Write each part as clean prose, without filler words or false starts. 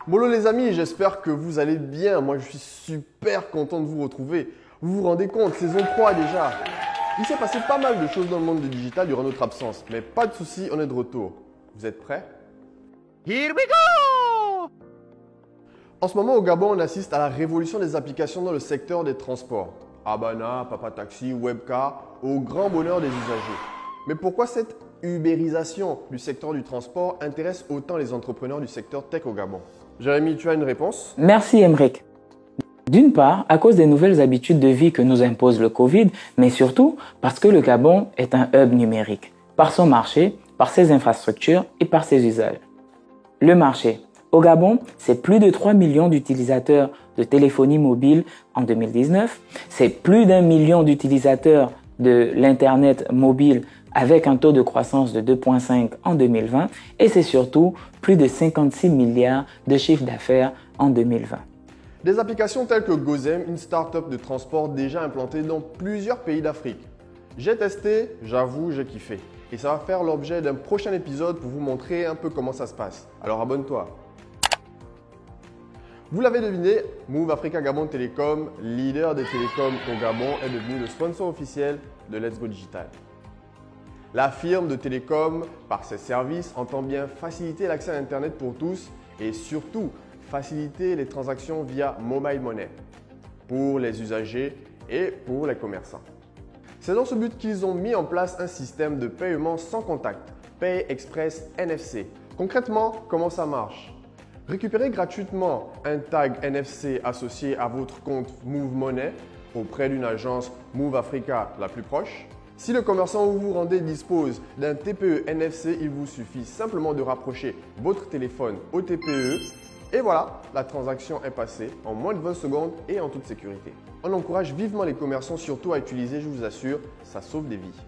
Bonjour les amis, j'espère que vous allez bien. Moi, je suis super content de vous retrouver. Vous vous rendez compte, saison 3 déjà. Il s'est passé pas mal de choses dans le monde du digital durant notre absence, mais pas de soucis, on est de retour. Vous êtes prêts? Here we go! En ce moment, au Gabon, on assiste à la révolution des applications dans le secteur des transports. Abana, Papa Taxi, Webcar, au grand bonheur des usagers. Mais pourquoi cette ubérisation du secteur du transport intéresse autant les entrepreneurs du secteur tech au Gabon? Jérémy, tu as une réponse? Merci Emric. D'une part, à cause des nouvelles habitudes de vie que nous impose le Covid, mais surtout parce que le Gabon est un hub numérique, par son marché, par ses infrastructures et par ses usages. Le marché. Au Gabon, c'est plus de 3 millions d'utilisateurs de téléphonie mobile en 2019, c'est plus d'1 million d'utilisateurs de l'Internet mobile avec un taux de croissance de 2,5 en 2020 et c'est surtout plus de 56 milliards de chiffre d'affaires en 2020. Des applications telles que Gozem, une start-up de transport déjà implantée dans plusieurs pays d'Afrique. J'ai testé, j'avoue, j'ai kiffé. Et ça va faire l'objet d'un prochain épisode pour vous montrer un peu comment ça se passe. Alors abonne-toi. Vous l'avez deviné, Move Africa Gabon Télécom, leader des télécoms au Gabon, est devenu le sponsor officiel de Let's Go Digital. La firme de télécom, par ses services, entend bien faciliter l'accès à Internet pour tous et surtout faciliter les transactions via mobile money pour les usagers et pour les commerçants. C'est dans ce but qu'ils ont mis en place un système de paiement sans contact, Pay Express NFC. Concrètement, comment ça marche? Récupérez gratuitement un tag NFC associé à votre compte Move Money auprès d'une agence Move Africa la plus proche. Si le commerçant où vous rendez dispose d'un TPE NFC, il vous suffit simplement de rapprocher votre téléphone au TPE et voilà, la transaction est passée en moins de 20 secondes et en toute sécurité. On encourage vivement les commerçants surtout à utiliser, je vous assure, ça sauve des vies.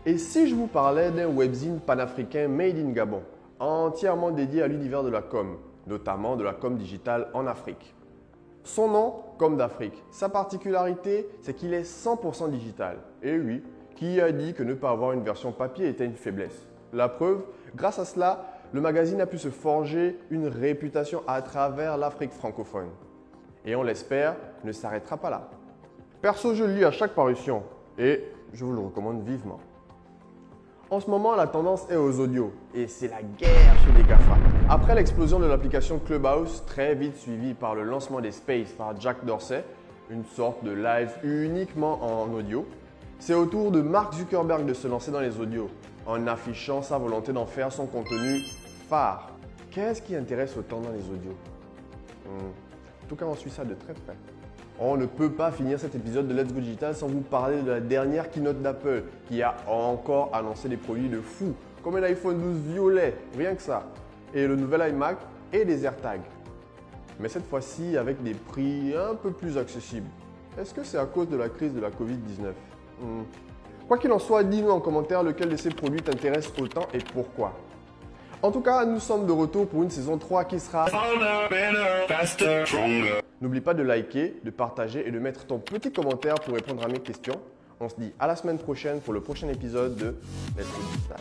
Et si je vous parlais d'un webzine panafricain Made in Gabon, entièrement dédié à l'univers de la com, notamment de la com digitale en Afrique. Son nom, Com d'Afrique. Sa particularité, c'est qu'il est 100% digital. Et oui, qui a dit que ne pas avoir une version papier était une faiblesse? La preuve, grâce à cela, le magazine a pu se forger une réputation à travers l'Afrique francophone. Et on l'espère, ne s'arrêtera pas là. Perso, je le lis à chaque parution et je vous le recommande vivement. En ce moment, la tendance est aux audios et c'est la guerre chez les GAFA. Après l'explosion de l'application Clubhouse, très vite suivie par le lancement des Spaces par Jack Dorsey, une sorte de live uniquement en audio, c'est au tour de Mark Zuckerberg de se lancer dans les audios en affichant sa volonté d'en faire son contenu phare. Qu'est-ce qui intéresse autant dans les audios? En tout cas, on suit ça de très près. On ne peut pas finir cet épisode de Let's Go Digital sans vous parler de la dernière keynote d'Apple qui a encore annoncé des produits de fou, comme un iPhone 12 violet, rien que ça, et le nouvel iMac et des AirTags. Mais cette fois-ci avec des prix un peu plus accessibles. Est-ce que c'est à cause de la crise de la Covid-19? Quoi qu'il en soit, dis-nous en commentaire lequel de ces produits t'intéresse autant et pourquoi. En tout cas, nous sommes de retour pour une saison 3 qui sera... N'oublie pas de liker, de partager et de mettre ton petit commentaire pour répondre à mes questions. On se dit à la semaine prochaine pour le prochain épisode de Let's Go Digital.